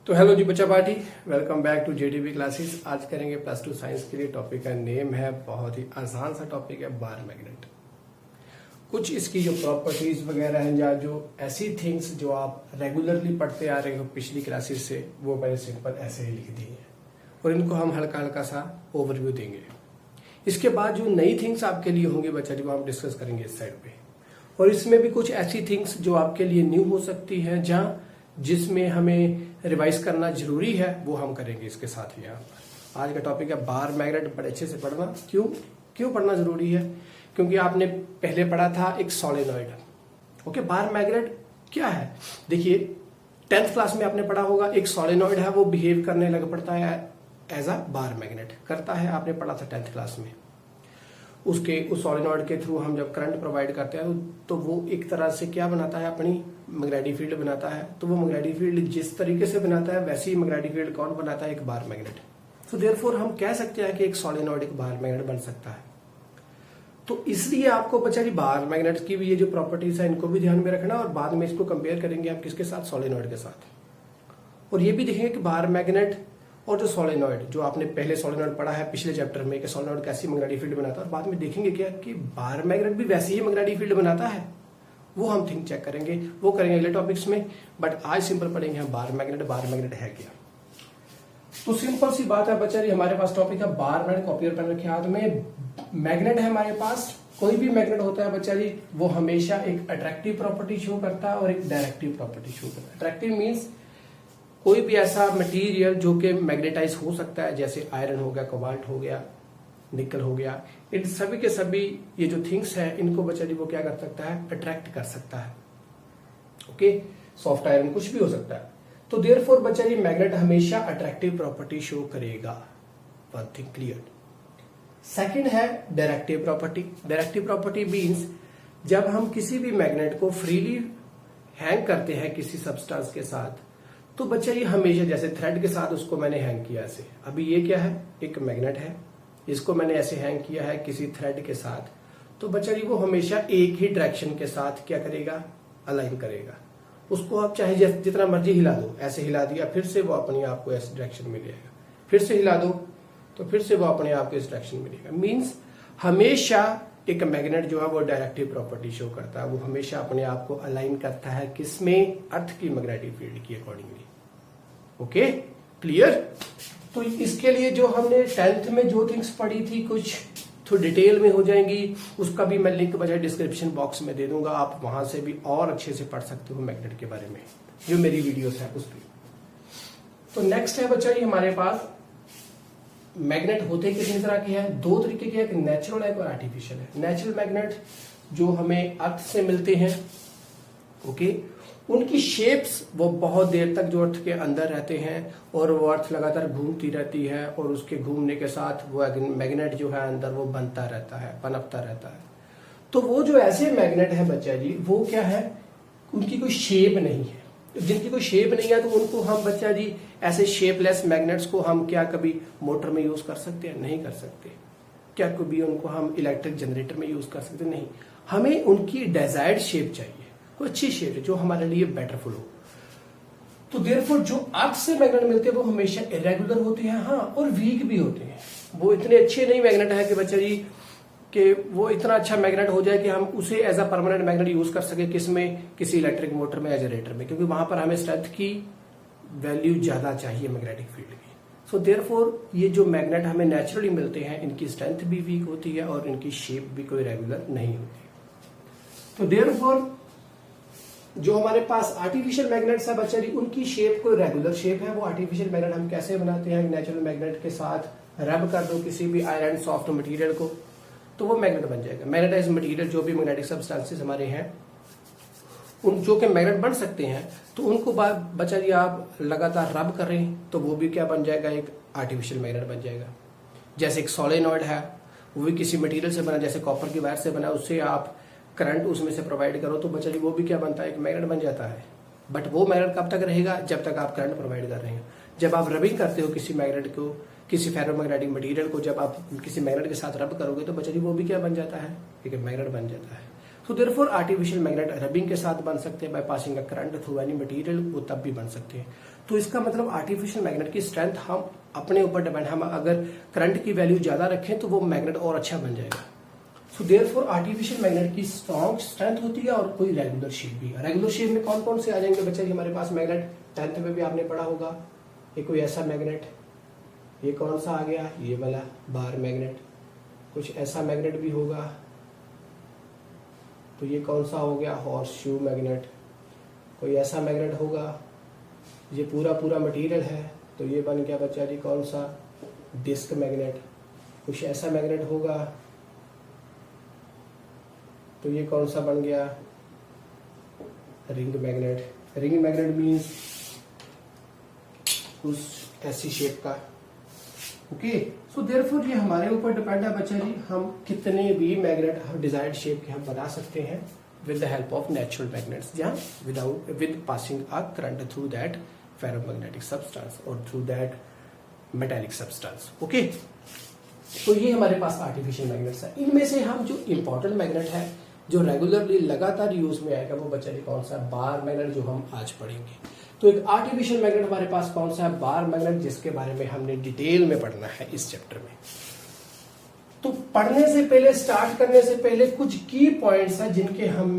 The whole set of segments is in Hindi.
तो हेलो जी बच्चा party, welcome back to JDB classes. आज करेंगे प्लस टू साइंस के लिए। टॉपिक का नेम है, बहुत ही आसान सा टॉपिक है, बार मैग्नेट। कुछ इसकी जो प्रॉपर्टीज वगैरह हैं या जो ऐसी थिंग्स जो आप रेगुलरली पढ़ते आ रहे हो पिछली क्लासेस से, वो मैंने सिंपल ऐसे ही लिख दी है और इनको हम हल्का हल्का सा ओवरव्यू देंगे। इसके बाद जो नई थिंग्स आपके लिए होंगी बच्चा जी, वो हम डिस्कस करेंगे इस साइड पे। और इसमें भी कुछ ऐसी थिंग्स जो आपके लिए न्यू हो सकती है, जहां जिसमें हमें रिवाइज करना जरूरी है, वो हम करेंगे इसके साथ ही। यहाँ पर आज का टॉपिक है बार मैग्नेट। बड़े अच्छे से पढ़ना। क्यों पढ़ना जरूरी है? क्योंकि आपने पहले पढ़ा था एक सोलेनॉइड। ओके, बार मैग्नेट क्या है? देखिए, 10th क्लास में आपने पढ़ा होगा, एक सोलेनॉइड है, वो बिहेव करने लग पड़ता है एज अ बार मैग्नेट करता है। आपने पढ़ा था 10th क्लास में। उस सोलेनॉइड के थ्रू हम जब करंट प्रोवाइड करते हैं तो वो एक तरह से क्या बनाता है, अपनी मैग्नेटिक फील्ड बनाता है। तो वो मैग्नेटिक फील्ड जिस तरीके से बनाता है, वैसे ही मैग्नेटिक फील्ड कौन बनाता है? एक बार मैग्नेट। तो देयरफॉर हम कह सकते हैं कि एक सोलेनॉइड एक बार मैग्नेट बन सकता है। तो इसलिए आपको बेचारी बार मैग्नेट की भी ये जो प्रॉपर्टीज है, इनको भी ध्यान में रखना। और बाद में इसको कंपेयर करेंगे आप किसके साथ? सोलेनॉइड के साथ। और ये भी देखेंगे कि बार मैग्नेट और जो सोलेनॉइड, जो आपने पहले सोलेनॉइड पढ़ा है पिछले चैप्टर में कि सोलेनॉइड कैसी मैग्नेटिक फील्ड बनाता है, और बाद में देखेंगे क्या कि बार मैग्नेट भी वैसी ही मैग्नेटिक फील्ड बनाता है। वो हम थिंक चेक करेंगे, वो करेंगे अगले टॉपिक्स में। बट आज सिंपल पढ़ेंगे हम बार मैग्नेट। बार मैग्नेट है क्या? तो सिंपल सी बात है बच्चा जी, हमारे पास टॉपिक है बार मैग्नेट। कॉपी और पेन रखे हाथ में। मैग्नेट है हमारे पास। कोई भी मैग्नेट होता है बच्चा जी, वो हमेशा एक अट्रैक्टिव प्रॉपर्टी शो करता है और एक डायरेक्टिव प्रॉपर्टी शो करता है। अट्रैक्टिव मीन्स कोई भी ऐसा मटेरियल जो कि मैग्नेटाइज हो सकता है, जैसे आयरन हो गया, कोबाल्ट हो गया, निकल हो गया, इन सभी के सभी ये जो थिंग्स है, इनको बच्चा जी वो क्या कर सकता है? अट्रैक्ट कर सकता है। ओके, सॉफ्ट आयरन कुछ भी हो सकता है। तो देयरफॉर बच्चा जी मैग्नेट हमेशा अट्रैक्टिव प्रॉपर्टी शो करेगा। One thing clear. सेकंड है directive property. Directive property means जब हम किसी भी मैग्नेट को फ्रीली हैंग करते हैं किसी सब्सटेंस के साथ, तो बच्चा ये हमेशा, जैसे थ्रेड के साथ उसको मैंने हैंग किया ऐसे, अभी ये क्या है? एक मैग्नेट है, इसको मैंने ऐसे हैंग किया है किसी थ्रेड के साथ, तो बच्चा जी वो हमेशा एक ही डायरेक्शन के साथ क्या करेगा? अलाइन करेगा। उसको आप चाहे जितना मर्जी हिला दो, ऐसे हिला दिया, फिर से वो अपने आप को इस डायरेक्शन में लेगा, फिर से हिला दो तो फिर से वो अपने आप को इस डायरेक्शन में लेगा। मीन्स हमेशा एक मैग्नेट जो है वो डायरेक्टिव प्रॉपर्टी शो करता है। वो हमेशा अपने आप को अलाइन करता है किसमें? अर्थ की मैग्नेटिक फील्ड की अकॉर्डिंगली। Okay, clear? तो इसके लिए जो हमने 10th में जो थिंग्स पढ़ी थी, कुछ तो डिटेल में हो जाएंगी। उसका भी मैं लिंक बजाय डिस्क्रिप्शन बॉक्स में दे दूंगा, आप वहां से भी और अच्छे से पढ़ सकते हो मैग्नेट के बारे में, जो मेरी वीडियोस है उस पर। तो नेक्स्ट है बच्चा ये हमारे पास मैग्नेट होते कितनी तरह के हैं? दो तरीके के, एक नेचुरल है और आर्टिफिशियल है। नेचुरल मैग्नेट जो हमें अर्थ से मिलते हैं, ओके, उनकी शेप्स वो बहुत देर तक जो अर्थ के अंदर रहते हैं और वो अर्थ लगातार घूमती रहती है, और उसके घूमने के साथ वो मैग्नेट जो है अंदर वो बनता रहता है, पनपता रहता है। तो वो जो ऐसे मैग्नेट है बच्चा जी, वो क्या है? उनकी कोई शेप नहीं है। जिनकी कोई शेप नहीं है तो उनको हम बच्चा जी ऐसे शेपलेस मैग्नेट्स को हम क्या कभी मोटर में यूज कर सकते हैं? नहीं कर सकते। क्या कभी उनको हम इलेक्ट्रिक जनरेटर में यूज कर सकते? नहीं। हमें उनकी डिजायर्ड शेप चाहिए, कोई अच्छी शेप है जो हमारे लिए बेटरफुल हो। तो देयरफॉर जो अर्थ से मैग्नेट मिलते हैं वो हमेशा इरेगुलर होते हैं, हाँ, और वीक भी होते हैं। वो इतने अच्छे नहीं मैग्नेट है कि बच्चा जी कि वो इतना अच्छा मैग्नेट हो जाए कि हम उसे as a permanent magnet use कर सके किसमें? किसी इलेक्ट्रिक मोटर में या जनरेटर में, क्योंकि वहां पर हमें स्ट्रेंथ की वैल्यू ज्यादा चाहिए मैग्नेटिक फील्ड की। सो देयरफॉर ये जो मैग्नेट हमें नेचुरली मिलते हैं, इनकी स्ट्रेंथ भी वीक होती है और इनकी शेप भी कोई रेगुलर नहीं होती। तो देयरफॉर जो हमारे पास आर्टिफिशियल मैग्नेट्स है बच्चा जी, उनकी शेप कोई रेगुलर शेप है। वो आर्टिफिशियल मैग्नेट हम कैसे बनाते हैं? नेचुरल मैग्नेट के साथ रब कर दो किसी भी आयरन सॉफ्ट मटेरियल को, तो वो मैग्नेट बन जाएगा। मैग्नेटाइज मटेरियल जो भी मैग्नेटिक सब्सटेंसेस हमारे हैं, उन जो कि मैग्नेट बन सकते हैं, तो उनको बच्चा जी आप लगातार रब करें तो वो भी क्या बन जाएगा? एक आर्टिफिशियल मैग्नेट बन जाएगा। जैसे एक सोलेनॉइड है, वो भी किसी मटेरियल से बना, जैसे कॉपर की वायर से बना, उससे आप करंट उसमें से प्रोवाइड करो तो बच्चा जी वो भी क्या बनता है? एक मैग्नेट बन जाता है। बट वो मैग्नेट कब तक रहेगा? जब तक आप करंट प्रोवाइड कर रहे हैं। जब आप रबिंग करते हो किसी मैग्नेट को, किसी फेरोमैग्नेटिक मटेरियल को, जब आप किसी मैग्नेट के साथ रब करोगे तो बच्चा जी वो भी क्या बन जाता है? एक मैग्नेट बन जाता है। So therefore artificial magnet rubbing के साथ बन सकते हैं by passing a current through any material, वो तब भी बन सकते हैं। तो इसका मतलब आर्टिफिशियल मैग्नेट की स्ट्रेंथ हम अपने ऊपर डिपेंड, हम अगर करंट की वैल्यू ज्यादा रखें तो वो मैग्नेट और अच्छा बन जाएगा। सो देयरफॉर आर्टिफिशियल मैग्नेट की स्ट्रॉन्ग स्ट्रेंथ होती है और कोई रेगुलर शेप भी है। रेगुलर शेप में कौन कौन से आ जाएंगे बच्चे हमारे पास मैग्नेट, 10th में भी आपने पढ़ा होगा। ये कोई ऐसा मैग्नेट, ये कौन सा आ गया, ये वाला बार मैग्नेट। कुछ ऐसा मैग्नेट भी होगा, तो ये कौन सा हो गया, हॉर्स शू मैग्नेट। कोई ऐसा मैग्नेट होगा, ये पूरा पूरा मटेरियल है, तो ये बन गया बच्चा जी कौन सा, डिस्क मैग्नेट। कुछ ऐसा मैग्नेट होगा, तो ये कौन सा बन गया, ring magnet. Ring magnet means उस ऐसी शेप का। ओके, सो देयरफॉर ये हमारे ऊपर डिपेंड है बच्चा जी, हम कितने भी मैग्नेट हम डिजायर्ड शेप के हम बना सकते हैं with the help of natural magnets, जहां with passing a current through that ferromagnetic substance और through that metallic substance. Okay, तो ये हमारे पास आर्टिफिशियल मैग्नेट्स है। इनमें से हम जो इंपॉर्टेंट मैग्नेट है जो रेगुलरली लगातार यूज में आएगा वो बच्चा जी कौन सा, बार मैग्नेट, जो हम आज पढ़ेंगे। तो एक आर्टिफिशियल मैग्नेट हमारे पास कौन सा है, बार मैग्नेट, जिसके बारे में हमने डिटेल में पढ़ना है इस चैप्टर में। तो पढ़ने से पहले, स्टार्ट करने से पहले कुछ की पॉइंट्स हैं जिनके हम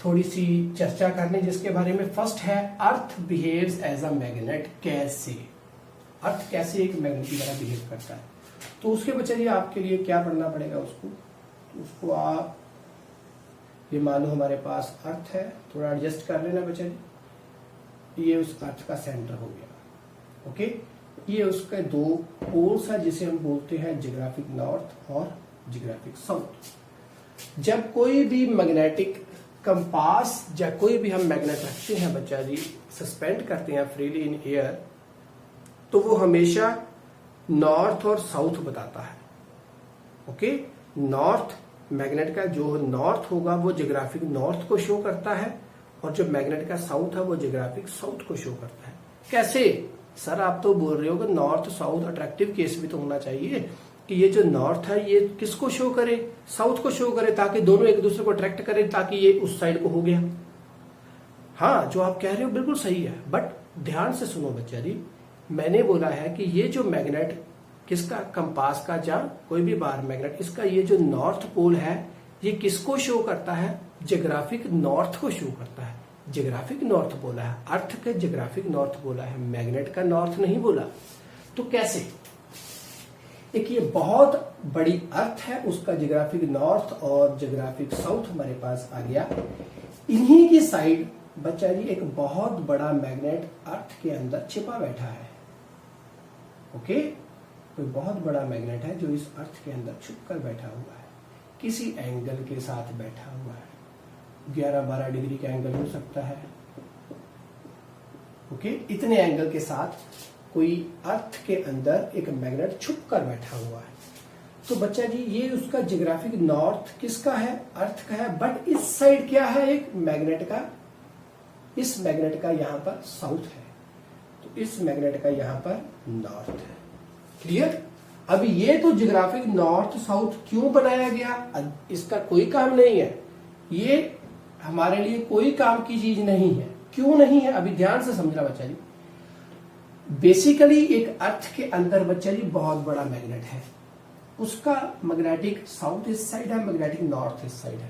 थोड़ी सी चर्चा करने, जिसके बारे में फर्स्ट है अर्थ बिहेव्स एज अ मैग्नेट। कैसे अर्थ कैसे एक मैग्नेट की तरह बिहेव करता है, तो उसके बच्चे जी आपके लिए क्या पढ़ना पड़ेगा उसको आप, ये मान लो हमारे पास अर्थ है, थोड़ा एडजस्ट कर लेना बच्चे जी। ये उस अर्थ का सेंटर हो गया। ओके, ये उसके दो पोल्स है जिसे हम बोलते हैं जियोग्राफिक नॉर्थ और जियोग्राफिक साउथ। जब कोई भी मैग्नेटिक कंपास या कोई भी हम मैग्नेट रखते हैं बच्चा जी, सस्पेंड करते हैं फ्रीली इन एयर, तो वो हमेशा नॉर्थ और साउथ बताता है। ओके, नॉर्थ मैग्नेट का जो नॉर्थ होगा वो जियोग्राफिक नॉर्थ को शो करता है, और जो मैग्नेट का साउथ है वो जियोग्राफिक साउथ को शो करता है। कैसे सर, आप तो बोल रहे हो कि नॉर्थ साउथ अट्रैक्टिव केस भी तो होना चाहिए कि ये जो नॉर्थ है ये किसको शो करे, साउथ को शो करे, ताकि दोनों एक दूसरे को अट्रैक्ट करें, ताकि ये उस साइड को हो गया। हाँ, जो आप कह रहे हो बिल्कुल सही है, बट ध्यान से सुनो बच्चा जी, मैंने बोला है कि ये जो मैग्नेट किसका, कंपास का या कोई भी बार मैग्नेट, इसका ये जो नॉर्थ पोल है ये किसको शो करता है, जियोग्राफिक नॉर्थ को शो करता है। जियोग्राफिक नॉर्थ बोला है, अर्थ के जियोग्राफिक नॉर्थ बोला है, मैग्नेट का नॉर्थ नहीं बोला। तो कैसे, एक ये बहुत बड़ी अर्थ है, उसका जियोग्राफिक नॉर्थ और जियोग्राफिक साउथ हमारे पास आ गया। इन्हीं की साइड बच्चा जी एक बहुत बड़ा मैग्नेट अर्थ के अंदर छिपा बैठा है। ओके, कोई बहुत बड़ा मैग्नेट है जो इस अर्थ के अंदर छुप कर बैठा हुआ है, किसी एंगल के साथ बैठा हुआ है, 11-12 डिग्री का एंगल हो सकता है। ओके, इतने एंगल के साथ कोई अर्थ के अंदर एक मैग्नेट छुप कर बैठा हुआ है। तो बच्चा जी ये उसका जियोग्राफिक नॉर्थ किसका है, अर्थ का है, बट इस साइड क्या है, एक मैग्नेट का, इस मैग्नेट का यहां पर साउथ है, तो इस मैग्नेट का यहां पर नॉर्थ है। क्लियर? अब ये तो जियोग्राफिक नॉर्थ साउथ क्यों बनाया गया, इसका कोई काम नहीं है, ये हमारे लिए कोई काम की चीज नहीं है। क्यों नहीं है, अभी ध्यान से समझना बच्चा जी। बेसिकली एक अर्थ के अंदर बच्चा जी बहुत बड़ा मैग्नेट है, उसका मैग्नेटिक साउथ इस साइड है, मैग्नेटिक नॉर्थ इस साइड है।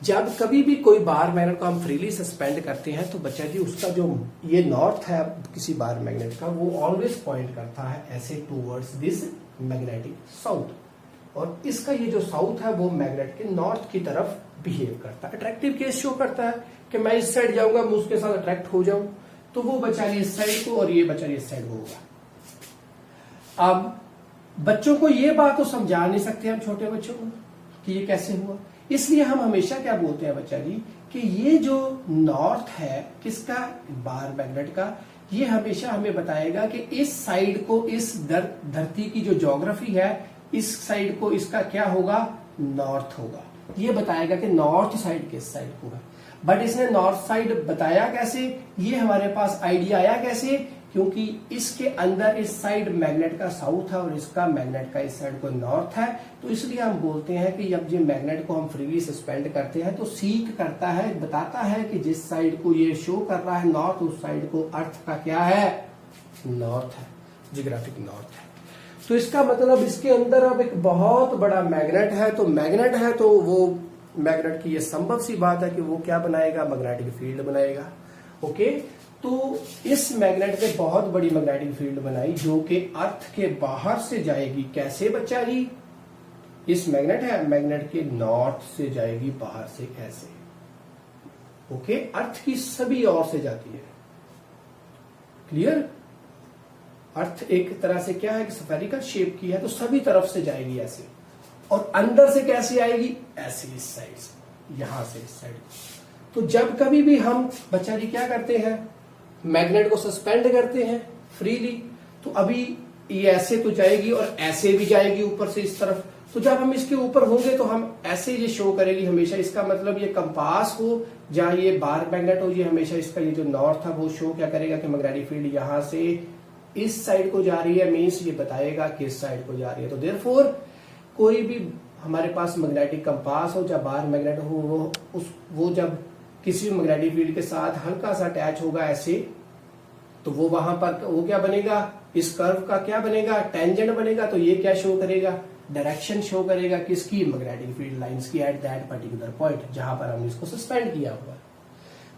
जब कभी भी कोई बार मैग्नेट को हम फ्रीली सस्पेंड करते हैं तो बच्चा जी उसका जो ये नॉर्थ है किसी बार मैग्नेट का, वो ऑलवेज पॉइंट करता है ऐसे टूवर्ड्स दिस मैग्नेटिक साउथ, और इसका ये जो साउथ है वो मैग्नेट के नॉर्थ की तरफ बिहेव करता है, अट्रैक्टिव केस शो करता है कि मैं इस साइड जाऊंगा, मैं उसके साथ अट्रैक्ट हो जाऊं, तो वो बच्चा इस साइड को और ये बच्चा इस साइड को होगा। अब बच्चों को ये बात तो समझा नहीं सकते हम, छोटे बच्चों को, कि ये कैसे हुआ। इसलिए हम हमेशा क्या बोलते हैं बच्चा जी कि ये जो नॉर्थ है किसका, बार मैग्नेट का, ये हमेशा हमें बताएगा कि इस साइड को, इस धरती की जो ज्योग्राफी है, इस साइड को इसका क्या होगा, नॉर्थ होगा। ये बताएगा कि नॉर्थ साइड किस साइड को है। बट इसने नॉर्थ साइड बताया कैसे, ये हमारे पास आइडिया आया कैसे क्योंकि इसके अंदर इस साइड मैग्नेट का साउथ है और इसका मैग्नेट का इस साइड को नॉर्थ है, तो इसलिए हम बोलते हैं कि जब ये मैग्नेट को हम फ्रीली सस्पेंड करते हैं तो सीक करता है, बताता है कि जिस साइड को ये शो कर रहा है नॉर्थ, उस साइड को अर्थ का क्या है, नॉर्थ है, जियोग्राफिक नॉर्थ है। तो इसका मतलब इसके अंदर अब एक बहुत बड़ा मैग्नेट है, तो मैग्नेट है तो वो मैग्नेट की ये संभव सी बात है कि वो क्या बनाएगा, मैग्नेटिक फील्ड बनाएगा। ओके, तो इस मैग्नेट ने बहुत बड़ी मैग्नेटिक फील्ड बनाई जो कि अर्थ के बाहर से जाएगी। कैसे बच्चा जी, इस मैग्नेट है, मैग्नेट के नॉर्थ से जाएगी बाहर से, ऐसे। ओके, अर्थ की सभी ओर से जाती है। क्लियर? अर्थ एक तरह से क्या है कि स्फेरिकल शेप की है, तो सभी तरफ से जाएगी ऐसे। और अंदर से कैसे आएगी, ऐसे, इस साइड से, यहां से इस साइड। तो जब कभी भी हम बच्चा जी क्या करते हैं, मैग्नेट को सस्पेंड करते हैं फ्रीली, तो अभी ये ऐसे तो जाएगी और ऐसे भी जाएगी ऊपर से इस तरफ। तो जब हम इसके ऊपर होंगे तो हम ऐसे ये शो करेगी हमेशा। इसका मतलब ये कंपास हो या ये बार मैग्नेट हो, ये हमेशा इसका ये जो नॉर्थ है वो शो क्या करेगा कि मैग्नेटिक फील्ड यहां से इस साइड को जा रही है, मीन्स ये बताएगा किस साइड को जा रही है। तो देयरफॉर कोई भी हमारे पास मैग्नेटिक कंपास हो या बार मैग्नेट हो, वो जब किसी भी मैग्नेटिक फील्ड के साथ हल्का सा अटैच होगा ऐसे, तो वो वहां पर वो क्या बनेगा, इस कर्व का क्या बनेगा, टेंजेंट बनेगा। तो ये क्या शो करेगा, डायरेक्शन शो करेगा किसकी, मैग्नेटिक फील्ड लाइंस की एट दैट पर्टिकुलर पॉइंट जहां पर हमने इसको सस्पेंड किया हुआ।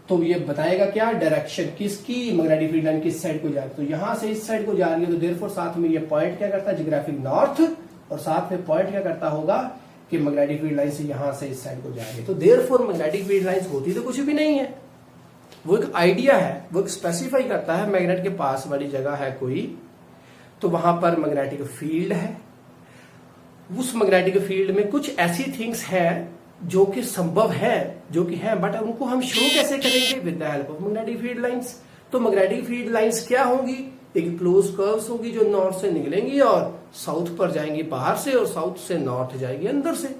तो ये बताएगा क्या, डायरेक्शन किसकी, मैग्नेटिक फील्ड लाइन किस साइड को जा रही है। तो यहां से इस साइड को जा रही है, तो देयरफॉर साथ में ये पॉइंट क्या करता है, जियोग्राफिक नॉर्थ, और साथ में पॉइंट क्या करता होगा कि मैग्नेटिक फील्ड लाइन से यहां से इस साइड को जा रही है। तो देयरफॉर मैग्नेटिक फील्ड लाइंस होती तो कुछ भी नहीं है, वो एक आइडिया है, वो एक स्पेसिफाई करता है मैग्नेट के पास वाली जगह है कोई, तो वहां पर मैग्नेटिक फील्ड है। उस मैग्नेटिक फील्ड में कुछ ऐसी थिंग्स है जो कि संभव है, जो कि है, बट उनको हम शो कैसे करेंगे, with the help of magnetic field lines. तो मैग्नेटिक फील्ड लाइंस क्या होंगी, एक क्लोज कर्व्स होगी जो नॉर्थ से निकलेंगी और साउथ पर जाएंगी बाहर से, और साउथ से नॉर्थ जाएगी अंदर से।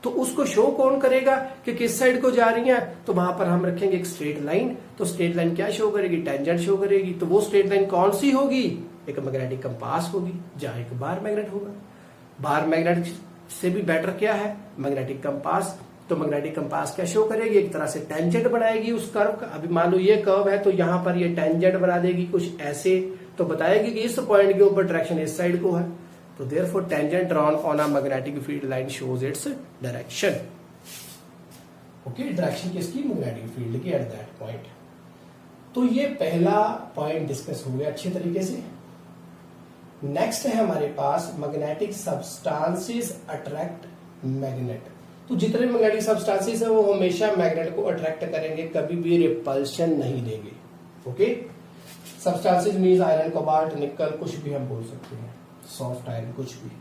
तो उसको शो कौन करेगा कि किस साइड को जा रही है, तो वहां पर हम रखेंगे एक स्ट्रेट लाइन। तो स्ट्रेट लाइन क्या शो करेगी, टेंजेंट शो करेगी। तो वो स्ट्रेट लाइन कौन सी होगी, एक मैग्नेटिक कंपास होगी जहां एक बार मैग्नेट होगा। बार मैग्नेट से भी बेटर क्या है, मैग्नेटिक कंपास। तो मैग्नेटिक कंपास क्या शो करेगी, एक तरह से टेंजेंट बनाएगी उस कर्व का। अभी मान लो ये कर्व है तो यहां पर ये टेंजेंट बना देगी कुछ ऐसे, तो बताएगी कि इस पॉइंट के ऊपर डायरेक्शन इस साइड को है। तो therefore tangent drawn on a magnetic field line shows its direction. Okay, direction किसकी, मैग्नेटिक फील्ड की एट दैट पॉइंट। तो ये पहला पॉइंट डिस्कस हो गया अच्छे तरीके से। नेक्स्ट है हमारे पास मैग्नेटिक सब्सटेंसेस अट्रैक्ट मैग्नेट। तो जितने मैग्नेटिक सब्सटेंसेस है वो हमेशा मैग्नेट को अट्रैक्ट करेंगे, कभी भी रिपल्शन नहीं देंगे। Okay, substances means iron, cobalt, निकल, कुछ भी हम बोल सकते हैं, सॉफ्ट आयरन, कुछ भी।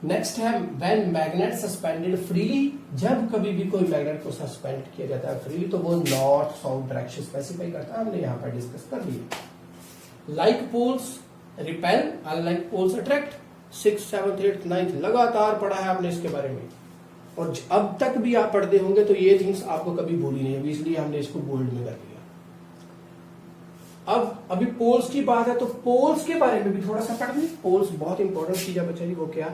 नेक्स्ट है व्हेन मैग्नेट सस्पेंडेड फ्रीली, जब कभी भी कोई मैग्नेट को सस्पेंड किया जाता है फ्रीली तो वो नॉर्थ साउथ डायरेक्शन स्पेसिफाई करता है, हमने यहां पर डिस्कस कर लिया। Like poles repel, unlike poles attract. 6th 7th 8th 9th लगातार पढ़ा है आपने इसके बारे में, और अब तक भी आप पढ़ते होंगे तो ये थिंग्स आपको कभी भूली नहीं होगी, इसलिए हमने इसको बोल्ड में कर दिया। अब अभी पोल्स की बात है तो पोल्स के बारे में भी थोड़ा सा पढ़ लें। पोल्स बहुत इंपॉर्टेंट चीज है बच्चा जी। वो क्या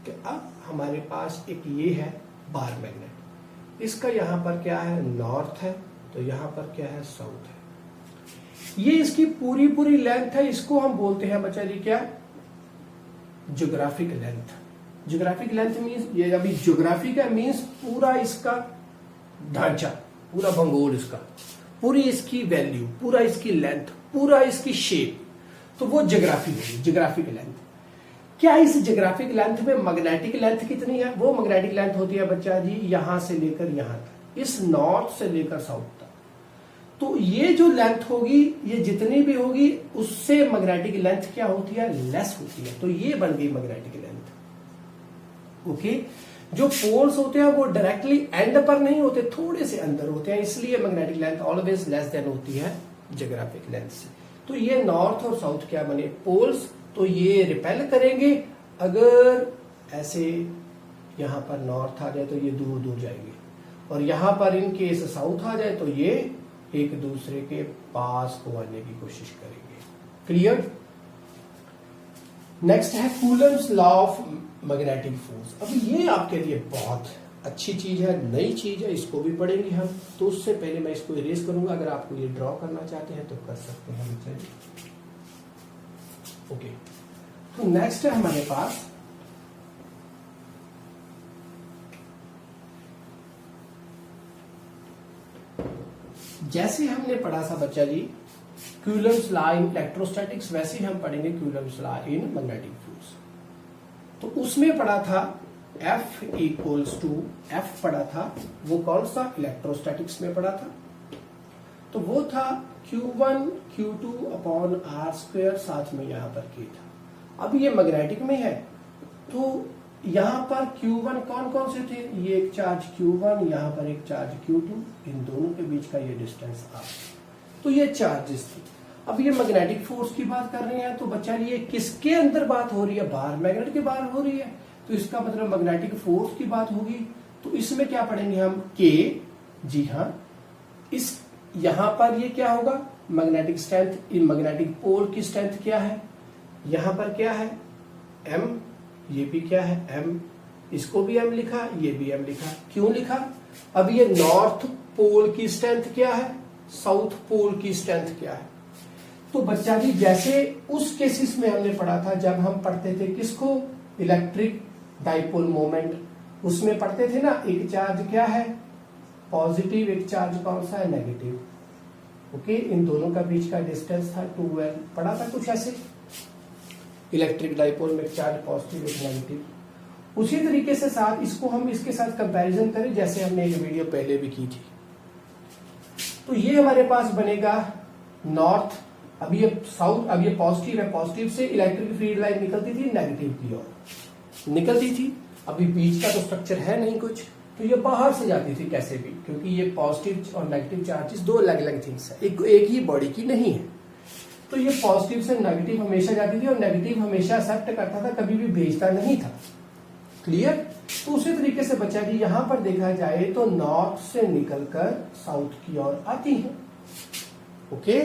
कि अब हमारे पास एक ये है बार मैग्नेट, इसका यहां पर क्या है, नॉर्थ है, तो यहां पर क्या है, साउथ है। ये इसकी पूरी पूरी लेंथ है, इसको हम बोलते हैं बच्चा जी क्या, geographic length. Geographic length means, ये अभी ज्योग्राफिक है मीन्स पूरा इसका ढांचा, पूरा भंगोल इसका, पूरी इसकी वैल्यू, पूरा इसकी लेंथ, पूरा इसकी शेप, तो वो ज्योग्राफी होगी, ज्योग्राफिक लेंथ। क्या इस ज्योग्राफिक लेंथ में मैग्नेटिक लेंथ कितनी है, वो मैग्नेटिक लेंथ होती है बच्चा जी यहां से लेकर यहां तक, इस नॉर्थ से लेकर साउथ तक। तो ये जो लेंथ होगी, ये जितनी भी होगी उससे मैग्नेटिक लेंथ क्या होती है, लेस होती है। तो ये बन गई मैग्नेटिक लेंथ। ओके, जो पोल्स होते हैं वो डायरेक्टली एंड पर नहीं होते, थोड़े से अंदर होते हैं, इसलिए magnetic length always less than होती है ज्योग्राफिक लेंथ से। तो ये नॉर्थ और साउथ क्या बने, पोल्स। तो ये रिपेल करेंगे, अगर ऐसे यहां पर नॉर्थ आ जाए तो ये दूर दूर जाएंगे, और यहां पर इन केस साउथ आ जाए तो ये एक दूसरे के पास को आने की कोशिश करेंगे। क्लियर। नेक्स्ट है Coulomb's law of magnetic force. अब ये आपके लिए बहुत अच्छी चीज है, नई चीज है, इसको भी पढ़ेंगे हम। तो उससे पहले मैं इसको इरेज करूंगा, अगर आपको ये ड्रॉ करना चाहते हैं तो कर सकते हैं। चलिए ओके, तो नेक्स्ट है हमारे पास जैसे हमने पढ़ा था बच्चा जी कूलम्स लॉ इन इलेक्ट्रोस्टैटिक्स, वैसे ही हम पढ़ेंगे Coulomb's law in magnetic force. तो उसमें पढ़ा था F इक्वल्स टू F पढ़ा था, वो कौन सा इलेक्ट्रोस्टैटिक्स में पढ़ा था, तो वो था Q1 Q2 upon R square, साथ में यहां पर K था। अब ये मैग्नेटिक में है तो यहां पर Q1 कौन कौन से थे, ये एक चार्ज Q1, यहां पर एक चार्ज Q2, इन दोनों के बीच का ये डिस्टेंस R, तो ये चार्जेस थे। अब ये मैग्नेटिक फोर्स की बात कर रहे हैं, तो बच्चा ये किसके अंदर बात हो रही है, बाहर, मैग्नेट के बाहर हो रही है, तो इसका मतलब मैग्नेटिक फोर्स की बात होगी। तो इसमें क्या पढ़ेंगे हम, K, जी हाँ, इस यहां पर ये क्या होगा, मैग्नेटिक स्ट्रेंथ, इन मैग्नेटिक पोल की स्ट्रेंथ क्या है, यहां पर क्या है M, ये भी क्या है M, इसको भी M लिखा, ये भी M लिखा, क्यों लिखा, अब ये नॉर्थ पोल की स्ट्रेंथ क्या है, साउथ पोल की स्ट्रेंथ क्या है। तो बच्चा जी जैसे उस केसेस में हमने पढ़ा था जब हम पढ़ते थे किसको, इलेक्ट्रिक डाइपोल मोमेंट, उसमें पढ़ते थे ना, एक चार्ज क्या है पॉजिटिव, एक चार्ज कौन सा है नेगेटिव, ओके, इन दोनों का बीच का डिस्टेंस था 2L, पढ़ा था कुछ ऐसे, इलेक्ट्रिक डाइपोल में एक चार्ज पॉजिटिव एक नेगेटिव। उसी तरीके से साथ इसको हम इसके साथ कंपैरिजन करें जैसे हमने एक वीडियो पहले भी की थी, तो ये हमारे पास बनेगा नॉर्थ, अब ये साउथ, अब ये पॉजिटिव है, पॉजिटिव से इलेक्ट्रिक फील्ड लाइन निकलती थी नेगेटिव की ओर निकलती थी, अभी बीच का तो स्ट्रक्चर है नहीं कुछ, तो ये बाहर से जाती थी कैसे भी, क्योंकि ये पॉजिटिव और नेगेटिव चार्जेस दो अलग अलग थिंग्स है, एक ही बॉडी की नहीं है। तो ये पॉजिटिव से नेगेटिव हमेशा जाती थी और नेगेटिव हमेशा एक्सेप्ट करता था, कभी भी भेजता नहीं था, क्लियर। तो उसी तरीके से बच्चा जी यहां पर देखा जाए तो नॉर्थ से निकलकर साउथ की ओर आती है, ओके,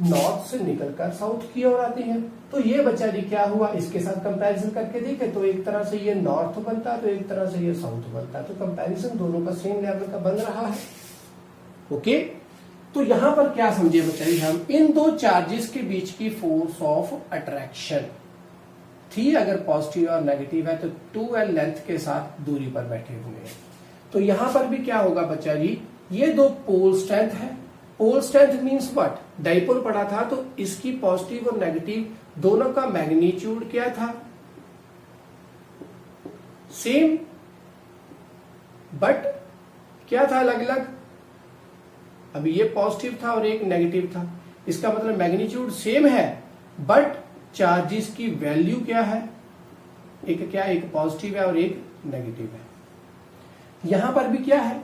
नॉर्थ से निकलकर साउथ की ओर आती है। तो ये बच्चा जी क्या हुआ, इसके साथ कंपैरिजन करके देखे तो एक तरह से ये नॉर्थ बनता है तो एक तरह से ये साउथ बनता है, तो कंपैरिजन दोनों का सेम लेवल का बन रहा है, ओके। तो यहां पर क्या समझे बच्चा जी, हम इन दो चार्जेस के बीच की फोर्स ऑफ अट्रैक्शन थी, अगर पॉजिटिव और नेगेटिव है तो 2L लेंथ के साथ दूरी पर बैठे हुए हैं। तो यहां पर भी क्या होगा बच्चा जी, ये दो पोल स्ट्रेंथ है, pole strength means what, dipole पढ़ा था तो इसकी पॉजिटिव और नेगेटिव दोनों का मैग्नीट्यूड क्या था, सेम, बट क्या था अलग अलग, अभी ये पॉजिटिव था और एक नेगेटिव था, इसका मतलब मैग्नीट्यूड सेम है बट चार्जेस की वैल्यू क्या है, एक क्या, एक पॉजिटिव है और एक नेगेटिव है। यहां पर भी क्या है,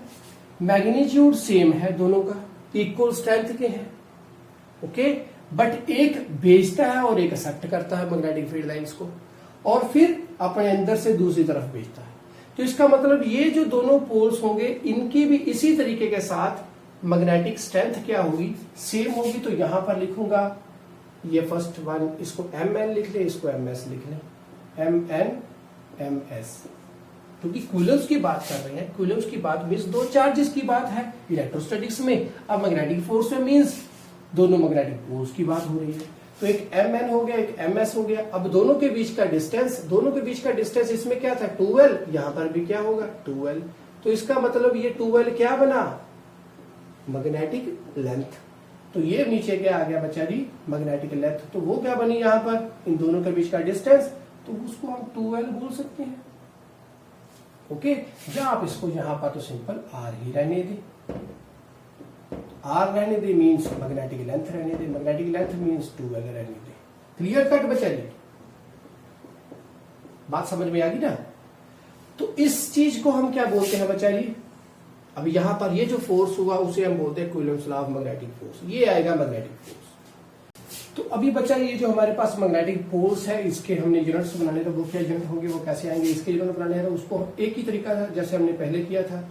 मैग्नीट्यूड सेम है, दोनों का इक्वल स्ट्रेंथ के हैं, ओके, बट एक भेजता है और एक एक्सेप्ट करता है मैग्नेटिक फील्ड लाइंस को, और फिर अपने अंदर से दूसरी तरफ भेजता है। तो इसका मतलब ये जो दोनों पोल्स होंगे इनकी भी इसी तरीके के साथ मैग्नेटिक स्ट्रेंथ क्या होगी, सेम होगी। तो यहां पर लिखूंगा ये फर्स्ट वन, इसको Mn लिख ले, इसको Ms लिख ले, Mn Ms, क्योंकि कूलम्स की बात कर रहे हैं, कूलम्स की बात मीन्स दो चार्जेस की बात है इलेक्ट्रोस्टैटिक्स में, अब मैग्नेटिक फोर्स में मीन्स दोनों मैग्नेटिक पोल्स की बात हो रही है। तो एक Mn हो गया, एक Ms हो गया, अब दोनों के बीच का डिस्टेंस, दोनों के बीच का डिस्टेंस इसमें क्या था 2L, यहां पर भी क्या होगा 2L, तो इसका मतलब ये 2L क्या बना, मैग्नेटिक लेंथ। तो ये नीचे क्या आ गया बच्चा जी, मैग्नेटिक लेंथ, तो वो क्या बनी यहां पर, इन दोनों के बीच का डिस्टेंस, तो उसको हम 2L बोल सकते हैं, ओके। या आप इसको यहां पर तो सिंपल R ही रहने दे, R रहने दे मींस मैग्नेटिक लेंथ रहने दे, मैग्नेटिक लेंथ मींस 2L रहने दे, क्लियर कट बच्चा जी, बात समझ में आ गई ना। तो इस चीज को हम क्या बोलते हैं बच्चा जी, अब यहां पर ये जो फोर्स हुआ उसे हम बोलते हैं Coulomb's law of magnetic force, ये आएगा मैग्नेटिक फोर्स। तो अभी बच्चा ये जो हमारे पास मैग्नेटिक फोर्स है इसके हमने यूनिट्स बनाने, तो वो क्या यूनिट होंगे, वो कैसे आएंगे, इसके यूनिट बनाने हैं तो उसको एक ही तरीका था जैसे हमने पहले किया था।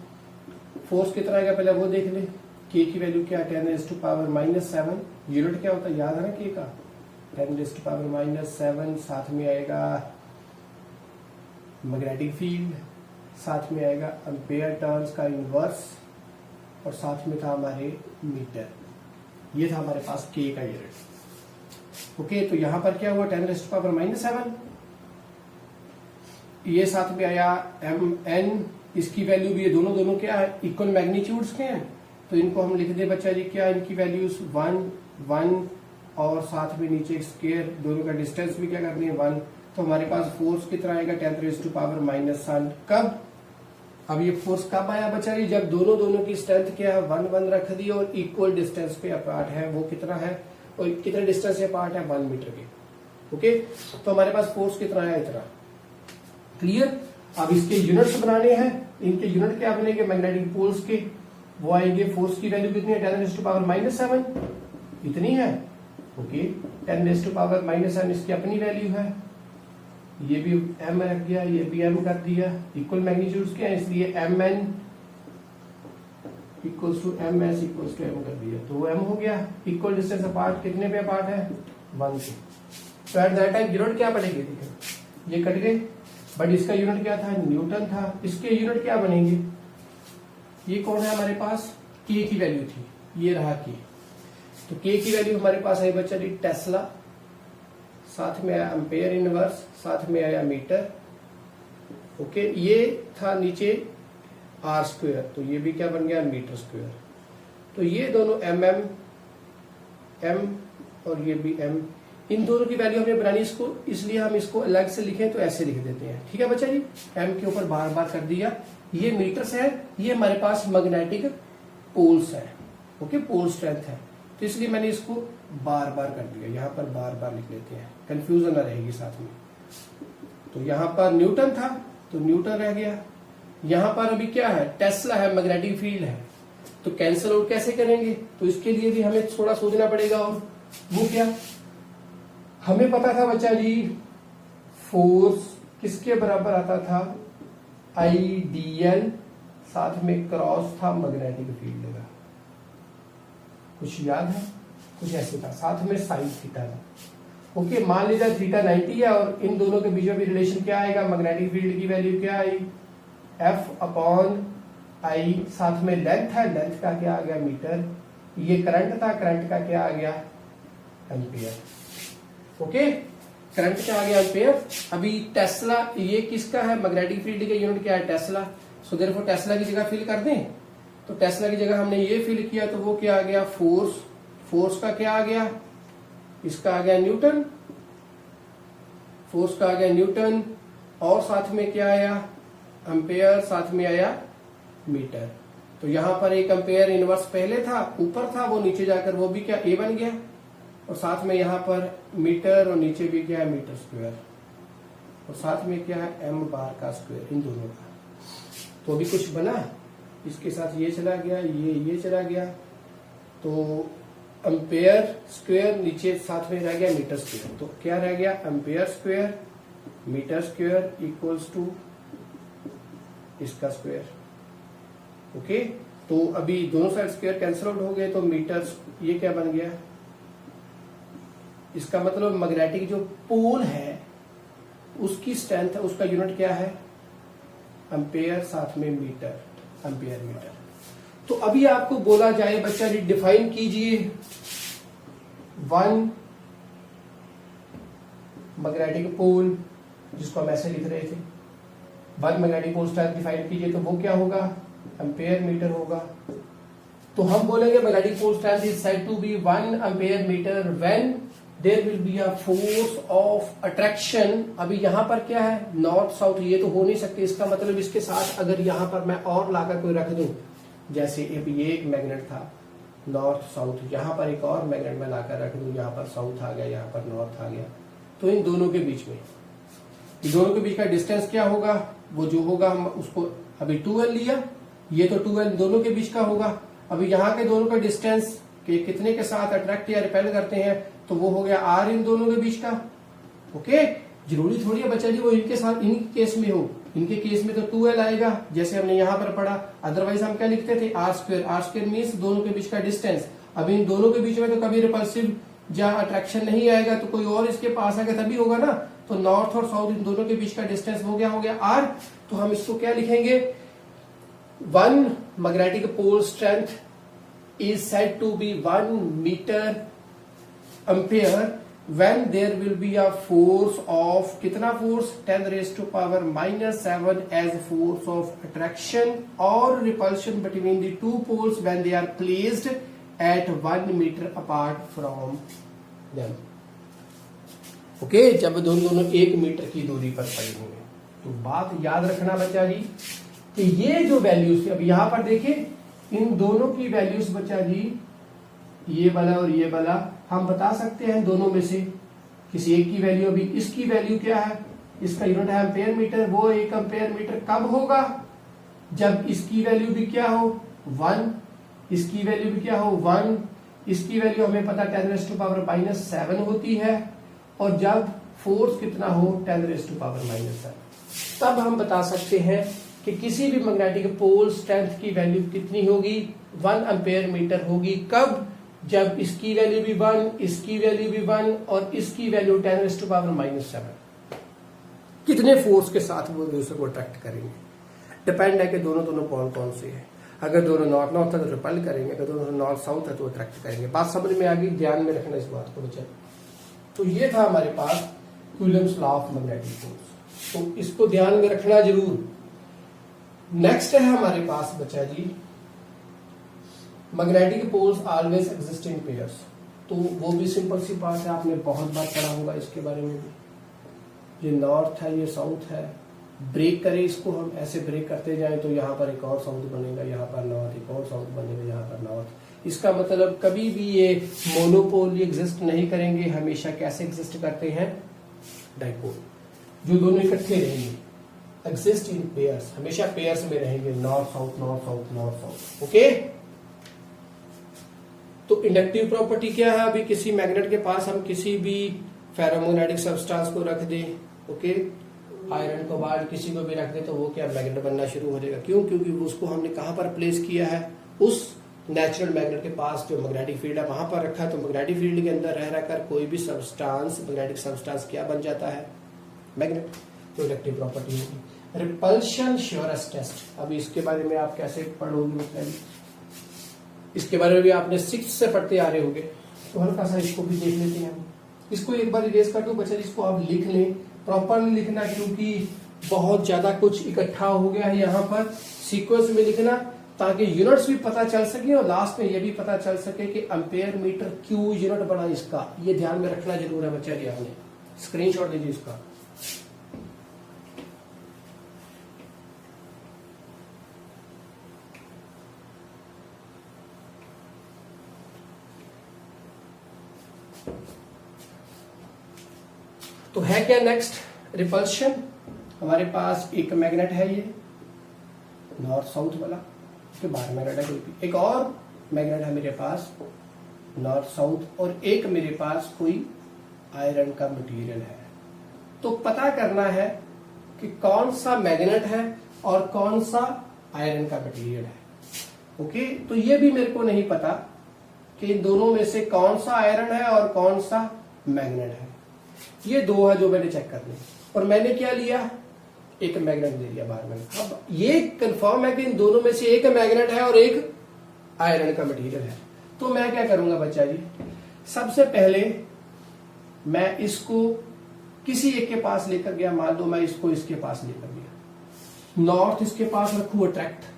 फोर्स कितना आएगा पहले वो देख ले, K की वैल्यू क्या, 10⁻⁻⁷, यूनिट क्या होता है याद है ना K का, 10⁻⁷ साथ में आएगा मैग्नेटिक फील्ड, साथ में आएगा एम्पेयर टर्न्स का इनवर्स, और साथ में था हमारे मीटर। ये था हमारे पास के का यूनिट। ओके, तो यहां पर क्या हुआ 10⁻⁷, ये साथ में आया mn, इसकी वैल्यू भी ये दोनों क्या है, इक्वल मैग्नीट्यूड्स के हैं, तो इनको हम लिख दे बच्चा जी क्या, इनकी वैल्यूज 1 1 और साथ में नीचे स्क्वायर, दोनों का डिस्टेंस भी क्या करनी है 1। तो हमारे पास फोर्स कितना आएगा 10⁻⁻⁷। कब, अब ये फोर्स कब आया बच्चा जी, जब दोनों की स्ट्रेंथ क्या है 1 1 रख दी और इक्वल डिस्टेंस पे अपार्ट है। वो कितना है, और कितने डिस्टेंस से अपार्ट है 1 मीटर के। ओके, तो हमारे पास फोर्स कितना है, इतना। क्लियर। अब इसके यूनिट्स बनाने हैं, इनके यूनिट क्या बनेंगे मैग्नेटिक पोल्स के, वो आएंगे। फोर्स की वैल्यू कितनी है 10⁻⁷, इतनी है। ओके, 10⁻⁷ इसकी अपनी वैल्यू है, ये भी m रख दिया, ये भी m कर दिया, इक्वल मैग्नीट्यूड्स क्या है, इसलिए mn equals to ms equals to m कर दिया, तो वो m हो गया। इक्वल डिस्टेंस अपार्ट, कितने पे अपार्ट है 1 से। तो एट दैट टाइम यूनिट क्या बनेगी, देखो ये कट गए, बट इसका यूनिट क्या था, न्यूटन था। इसके यूनिट क्या बनेंगे, ये कौन है हमारे पास, k की वैल्यू थी, ये रहा k। तो k की वैल्यू हमारे पास आई बच्चा जी टेस्ला, साथ में आया एम्पेयर इनवर्स, साथ में आया मीटर। ओके, ये था नीचे आर स्क्वायर, तो ये भी क्या बन गया मीटर स्क्वायर। तो ये दोनों m और ये भी m, इन दोनों की वैल्यू हमें बनानी इसको, इसलिए हम इसको अलग से लिखें तो ऐसे लिख देते हैं। ठीक है बच्चा जी, m के ऊपर बार बार कर दिया। ये मीटर्स है, ये हमारे पास मैग्नेटिक पोल्स है। ओके, पोल स्ट्रेंथ है, तो इसलिए मैंने इसको बार बार कर दिया, यहाँ पर बार बार लिख लेते हैं, कंफ्यूजन ना रहेगी साथ में। तो यहाँ पर न्यूटन था तो न्यूटन रह गया, यहाँ पर अभी क्या है टेस्ला है, मैग्नेटिक फील्ड है, तो कैंसिल आउट कैसे करेंगे, तो इसके लिए भी हमें थोड़ा सोचना पड़ेगा। और वो क्या, हमें पता था बच्चा जी फोर्स किसके बराबर आता था IDL, साथ में क्रॉस था मैग्नेटिक फील्ड का, कुछ याद है, कुछ ऐसे था, साथ में साइन थीटा था। ओके, मान लीजिए थीटा 90 है और इन दोनों के बीच में भी रिलेशन क्या आएगा, मैग्नेटिक फील्ड की वैल्यू क्या आई F/I, साथ में लेंथ है, लेंथ का क्या आ गया मीटर, ये करंट था, करंट का क्या आ गया एम्पियर। ओके, करंट क्या आ गया एम्पियर। अभी टेस्ला, ये किसका है, मैग्नेटिक फील्ड का यूनिट क्या है टेस्ला, सो देयरफॉर टेस्ला की जगह फिल कर दें। तो टेस्ला की जगह हमने ये फिल किया, तो वो क्या आ गया फोर्स, फोर्स का क्या आ गया, इसका आ गया न्यूटन, फोर्स का आ गया न्यूटन, और साथ में क्या आया एम्पेयर, साथ में आया मीटर। तो यहां पर एक एम्पेयर इनवर्स पहले था, ऊपर था, वो नीचे जाकर वो भी क्या ए बन गया, और साथ में यहां पर मीटर और नीचे भी क्या है मीटर स्क्वायर, और साथ में क्या है m बार का स्क्वायर, इन दोनों का। तो अभी कुछ बना, इसके साथ ये चला गया, ये चला गया, तो एम्पेयर स्क्वायर नीचे साथ में रह गया मीटर स्क्वायर, तो क्या रह गया ampere square metre square equals to इसका स्क्वायर। ओके, तो अभी दोनों साइड स्क्वायर कैंसिल आउट हो गए, तो मीटर ये क्या बन गया, इसका मतलब मैग्नेटिक जो पोल है उसकी स्ट्रेंथ है, उसका यूनिट क्या है एम्पेयर, साथ में मीटर, एम्पेयर मीटर। तो अभी आपको बोला जाए बच्चा जी डिफाइन कीजिए 1 मैग्नेटिक पोल, जिसको हम ऐसे लिख रहे थे, 1 मैग्नेटिक पोल स्ट्रेंथ डिफाइन कीजिए, तो वो क्या होगा एम्पेयर मीटर होगा। तो हम बोलेंगे magnetic pole strength is said to be 1 ampere metre when there will be a force of attraction. अभी यहां पर क्या है नॉर्थ साउथ, ये तो हो नहीं सकते, इसका मतलब इसके साथ अगर यहां पर मैं और लाकर कोई रख दूं, जैसे ये एक मैग्नेट था नॉर्थ साउथ, यहाँ पर एक और मैग्नेट में लाकर रख दूं, यहाँ पर साउथ आ गया, यहाँ पर नॉर्थ आ गया, तो इन दोनों के बीच में, इन दोनों के बीच का डिस्टेंस क्या होगा, वो जो होगा हम उसको अभी 2L लिया, ये तो 2L दोनों के बीच का होगा। अभी यहाँ के दोनों का डिस्टेंस के कितने के साथ अट्रैक्ट या रिपेल करते हैं, तो वो हो गया R इन दोनों के बीच का। ओके, जरूरी थोड़ी है बच्चा जी वो इनके साथ इनके केस में हो, इनके केस में तो 2L आएगा जैसे हमने यहाँ पर पढ़ा, अदरवाइज हम क्या लिखते थे R square, R square means दोनों के बीच का डिस्टेंस। अब इन दोनों के बीच में तो कभी रिपल्सिव जहां अट्रैक्शन नहीं आएगा तो कोई और इसके पास आएगा तभी होगा ना। तो नॉर्थ और साउथ इन दोनों के बीच का डिस्टेंस हो गया आर। तो हम इसको क्या लिखेंगे, one magnetic pole strength is said to be 1 metre ampere when there will be a force of कितना force 10 raised to power -7 as force of attraction or repulsion between the two poles when they are placed at 1 meter apart from them. Okay, जब दोनों 1 मीटर की दूरी पर पड़े होंगे। तो बात याद रखना बच्चा जी कि ये जो वैल्यूज, अब यहां पर देखें इन दोनों की वैल्यूज बच्चा जी, ये वाला और ये वाला हम बता सकते हैं दोनों में से किसी एक की वैल्यू। अभी इसकी वैल्यू क्या है, इसका यूनिट है एम्पेयर मीटर, वो 1 एम्पेयर मीटर कब होगा, जब इसकी वैल्यू भी क्या हो 1, इसकी वैल्यू भी क्या हो 1, इसकी वैल्यू हमें पता 10 raised to power -7 होती है, और जब फोर्स कितना हो 10 raised to power -7, तब हम बता सकते हैं कि किसी भी मैग्नेटिक पोल स्ट्रेंथ की वैल्यू कितनी होगी 1 एम्पेयर मीटर होगी। कब, जब इसकी वैल्यू भी 1, इसकी वैल्यू भी 1 और इसकी वैल्यू 10 raised to power -7। कितने फोर्स के साथ वो दूसरे को अट्रैक्ट करेंगे, डिपेंड है कि दोनों कौन से है। अगर दोनों नॉर्थ नॉर्थ है तो रिपेल करेंगे, अगर दोनों नॉर्थ साउथ है तो अट्रैक्ट करेंगे। बात समझ में आ गई, ध्यान में रखना इस बात को बच्चा। तो ये था हमारे पास Coulomb's law of magnetic force, तो इसको ध्यान में रखना जरूर। नेक्स्ट है हमारे पास बच्चा जी magnetic poles always exist in pairs. तो वो भी सिंपल सी बात है, आपने बहुत बार पढ़ा होगा इसके बारे में भी। ये नॉर्थ है, ये साउथ है, ब्रेक करें इसको, हम ऐसे ब्रेक करते जाएं तो यहाँ पर एक और साउथ बनेगा, यहाँ पर नॉर्थ, एक और साउथ बनेगा, यहाँ पर नॉर्थ। इसका मतलब कभी भी ये मोनोपोल एग्जिस्ट नहीं करेंगे, हमेशा कैसे एग्जिस्ट करते हैं, डाइपोल, जो दोनों इकट्ठे रहेंगे, एग्जिस्ट इन पेयर्स, हमेशा पेयर्स में रहेंगे, north south north south north south. Okay, तो इंडक्टिव प्रॉपर्टी क्या है, अभी किसी मैग्नेट के पास हम किसी भी फेरोमैग्नेटिक सब्सटेंस को रख दें, ओके, आयरन कोबाल्ट किसी को भी रख दें, तो वो क्या मैग्नेट बनना शुरू हो जाएगा। क्यों, क्योंकि उसको हमने कहां पर प्लेस किया है, उस नेचुरल मैग्नेट के पास जो मैग्नेटिक फील्ड है वहां पर रखा है। तो मैग्नेटिक फील्ड के अंदर रह रहकर कोई भी सब्सटेंस, मैग्नेटिक सब्सटेंस क्या बन जाता है, मैग्नेट। तो इंडक्टिव प्रॉपर्टी होगी। रिपल्शन श्योरेस्ट टेस्ट, अभी इसके बारे में आप कैसे पढ़ोगे, मतलब इसके बारे में भी आपने 6th से पढ़ते आ रहे होंगे। तो हल्का सा इसको भी देख लेते हैं। इसको एक बार इरेज कर दो बच्चे, इसको आप लिख लें, प्रॉपरली लिखना, क्योंकि बहुत ज्यादा कुछ इकट्ठा हो गया है यहाँ पर। सीक्वेंस में लिखना ताकि यूनिट्स भी पता चल सके और लास्ट में ये भी पता चल सके कि एम्पेयर मीटर क्यों यूनिट बना इसका, ये ध्यान में रखना जरूर है बच्चे। आपने स्क्रीनशॉट लीजिए इसका। तो है क्या नेक्स्ट, रिपल्शन। हमारे पास एक मैग्नेट है, ये नॉर्थ साउथ वाला, उसके बाहर मैग्नेट है कोई भी। एक और मैग्नेट है मेरे पास नॉर्थ साउथ, और एक मेरे पास कोई आयरन का मटेरियल है। तो पता करना है कि कौन सा मैग्नेट है और कौन सा आयरन का मटेरियल है। ओके, तो ये भी मेरे को नहीं पता कि इन दोनों में से कौन सा आयरन है और कौन सा मैग्नेट है। ये दो है जो मैंने चेक करने, और मैंने क्या लिया, एक मैग्नेट ले लिया बाहर में। अब ये कंफर्म है कि इन दोनों में से एक मैग्नेट है और एक आयरन का मटेरियल है। तो मैं क्या करूंगा बच्चा जी, सबसे पहले मैं इसको किसी एक के पास लेकर गया, मान लो मैं इसको इसके पास लेकर गया, नॉर्थ इसके पास रखू अट्रैक्ट,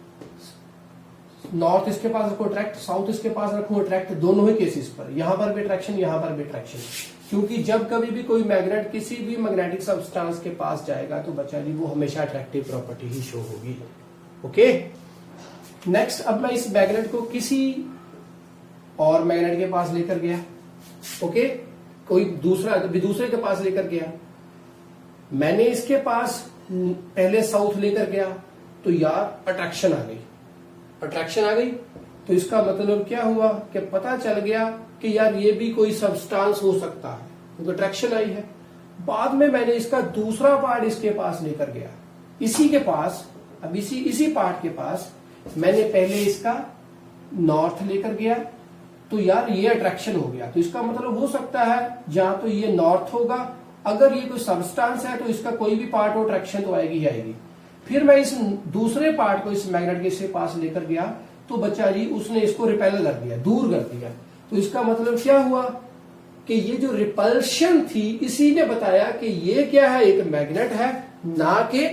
नॉर्थ इसके पास रखो अट्रैक्ट, साउथ इसके पास रखो अट्रैक्ट, दोनों ही केसेस पर, यहां पर भी अट्रैक्शन, यहां पर भी अट्रैक्शन। क्योंकि जब कभी भी कोई मैग्नेट किसी भी मैग्नेटिक सब्सटेंस के पास जाएगा तो बच्चा जी वो हमेशा अट्रैक्टिव प्रॉपर्टी ही शो होगी। ओके, नेक्स्ट, अब मैं इस मैग्नेट को किसी और मैग्नेट के पास लेकर गया, ओके, कोई दूसरे के पास लेकर गया, मैंने इसके पास पहले साउथ लेकर गया, तो यार अट्रैक्शन आ गई, अट्रैक्शन आ गई, तो इसका मतलब क्या हुआ कि पता चल गया कि यार ये भी कोई सब्सटेंस हो सकता है, तो अट्रैक्शन आई है। बाद में मैंने इसका दूसरा पार्ट इसके पास लेकर गया, इसी के पास, अब इसी पार्ट के पास मैंने पहले इसका नॉर्थ लेकर गया, तो यार ये अट्रैक्शन हो गया, तो इसका मतलब हो सकता है जहां तो ये नॉर्थ होगा, अगर ये कोई सबस्टांस है तो इसका कोई भी पार्ट हो अट्रैक्शन तो आएगी ही आएगी। फिर मैं इस दूसरे पार्ट को इस मैग्नेट के इसके पास लेकर गया तो बच्चा जी उसने इसको रिपेल कर दिया, दूर कर दिया। तो इसका मतलब क्या हुआ कि ये जो रिपल्शन थी इसी ने बताया कि ये क्या है, एक मैग्नेट है, ना कि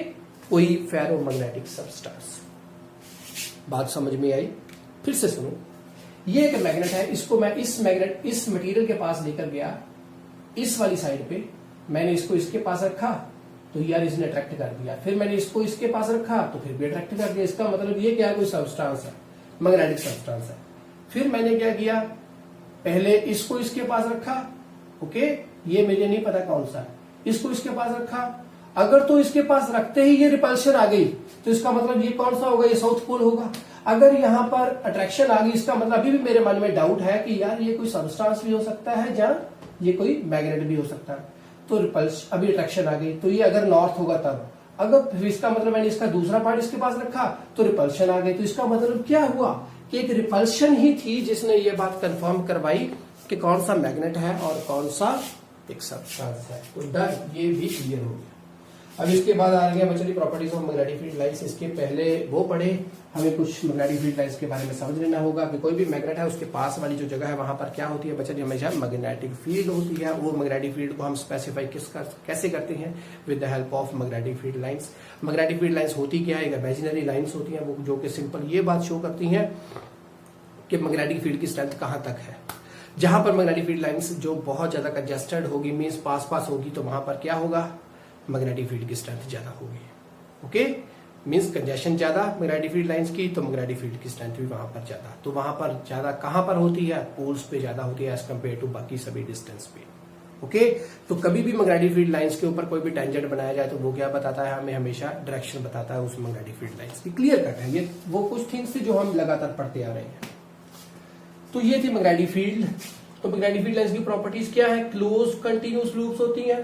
कोई फेरोमैग्नेटिक सब्सटेंस। बात समझ में आई? फिर से सुनो, ये एक मैग्नेट है, इसको मैं इस मटेरियल के पास लेकर गया, इस वाली साइड पे मैंने इसको इसके पास रखा तो यार इसने अट्रैक्ट कर दिया, फिर मैंने इसको इसके पास रखा तो फिर भी अट्रैक्ट कर दिया। इसका मतलब ये क्या है, कोई सब्सटेंस है, मैग्नेटिक सब्सटेंस है। फिर मैंने क्या किया, पहले इसको इसके पास रखा, ओके, ये मुझे नहीं पता कौन सा है, इसको इसके पास रखा। अगर तो इसके पास रखते ही ये रिपल्शन आ गई तो इसका मतलब ये कौन सा होगा, ये साउथ पोल होगा। अगर यहां पर अट्रैक्शन आ गई, इसका मतलब अभी भी मेरे मन में डाउट है कि यार ये कोई सब्सटेंस भी हो सकता है जहां ये कोई मैग्नेट भी हो सकता है। तो रिपल्स अभी अट्रैक्शन आ गई, तो ये अगर नॉर्थ होगा तब, अगर इसका मतलब मैंने इसका दूसरा पार्ट इसके पास रखा तो रिपल्शन आ गई। तो इसका मतलब क्या हुआ कि एक रिपल्शन ही थी जिसने ये बात कंफर्म करवाई कि कौन सा मैग्नेट है और कौन सा एक सब्सटेंस है। तो डर ये भी क्लियर हो गया। अब इसके बाद आ गया बच्चों properties of magnetic field lines. इसके पहले वो पढ़े, हमें कुछ मैग्नेटिक फील्ड लाइंस के बारे में समझ लेना होगा कि कोई भी मैग्नेट है उसके पास वाली जो जगह है वहां पर क्या होती है बच्चों, हमेशा मैग्नेटिक फील्ड होती है। वो मैग्नेटिक फील्ड को हम स्पेसिफाई कैसे करते हैं, with the help of magnetic field lines. Magnetic field lines होती क्या है, इमेजिनरी लाइंस होती है वो, जो कि सिंपल ये बात शो करती हैं कि मैग्नेटिक फील्ड की स्ट्रेंथ कहां तक है। जहां पर मैग्नेटिक फील्ड लाइंस जो बहुत ज्यादा कंजेस्टेड होगी, मीन्स पास होगी, तो वहां पर क्या होगा, मैग्नेटिक फील्ड की स्ट्रेंथ ज्यादा होगी। ओके, मींस कंजेशन ज्यादा मैग्नेटिक फील्ड लाइंस की, तो मैग्नेटिक फील्ड की स्ट्रेंथ भी वहां पर ज्यादा। तो वहां पर ज्यादा कहां पर होती है, पोल्स पे ज्यादा होती है एज कम्पेयर टू बाकी सभी डिस्टेंस पे। ओके, तो कभी भी मैग्नेटिक फील्ड लाइंस के ऊपर कोई भी टेंजेंट बनाया जाए तो वो क्या बताता है, हमें हमेशा डायरेक्शन बताता है उस मैग्नेटिक फील्ड लाइंस की। क्लियर कट है, ये वो कुछ थिंग्स थी जो हम लगातार पढ़ते आ रहे हैं। तो ये थी मैग्नेटिक फील्ड। तो मैग्नेटिक फील्ड लाइंस की प्रॉपर्टीज क्या है, क्लोज कंटिन्यूस लूप्स होती है।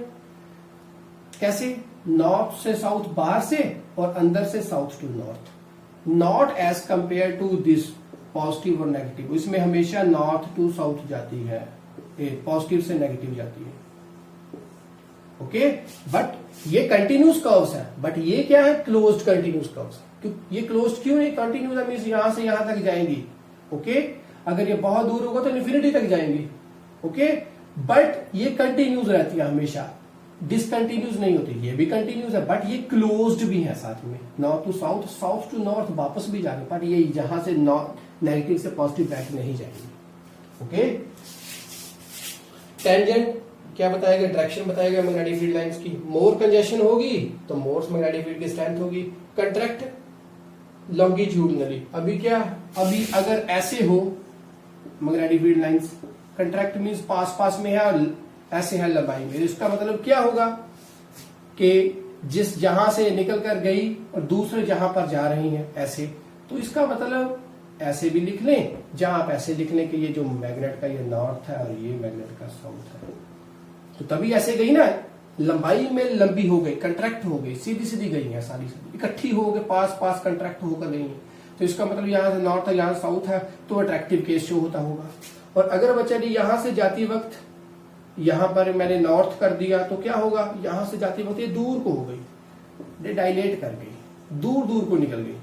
कैसे, नॉर्थ से साउथ बाहर से और अंदर से south to north, not as compare to this positive और नेगेटिव। इसमें हमेशा नॉर्थ टू साउथ जाती है, पॉजिटिव से नेगेटिव जाती है। ओके, बट ये कंटिन्यूस कर्व्स है, बट ये क्या है, क्लोज्ड कंटिन्यूस कर्व्स। ये क्लोज्ड क्यों है, कंटिन्यूस मींस यहां से यहां तक जाएंगी। ओके, अगर ये बहुत दूर होगा तो इन्फिनिटी तक जाएंगी। ओके, बट ये कंटिन्यूस रहती है हमेशा, डिसकंटिन्यूस नहीं होती। ये भी कंटिन्यूस है बट ये क्लोज्ड भी है साथ में, north to south, south to north वापस भी जाएंगे, बट ये जहां से नेगेटिव से पॉजिटिव बैक नहीं जाएंगे। ओके, टेंजेंट क्या बताएगा, डायरेक्शन बताएगा मैग्नेटिक फील्ड लाइंस की। मोर कंजेशन होगी तो मोर मैग्नेटिक फील्ड की स्ट्रेंथ होगी। कंट्रैक्ट लॉन्गिट्यूडनली, अभी क्या, अभी अगर ऐसे हो magnetic field lines, contract means पास में है और ऐसे है लंबाई में। इसका मतलब क्या होगा कि जिस जहां से निकल कर गई और दूसरे जहां पर जा रही हैं ऐसे, तो इसका मतलब ऐसे भी लिख लें, जहां आप ऐसे लिख लें कि ये जो मैग्नेट का ये नॉर्थ है और ये मैग्नेट का साउथ है, तो तभी ऐसे गई ना, लंबाई में लंबी हो गई, कंट्रैक्ट हो गई, सीधी गई है, सारी इकट्ठी हो गई, पास कंट्रैक्ट होकर गई है। तो इसका मतलब यहां से नॉर्थ है, यहां साउथ है, तो अट्रैक्टिव केस शो होता होगा। और अगर बच्चा जी यहां से जाती वक्त यहां पर मैंने नॉर्थ कर दिया तो क्या होगा, यहां से जाती वक्त ये दूर को हो गई, डायलेट कर गई, दूर को निकल गई।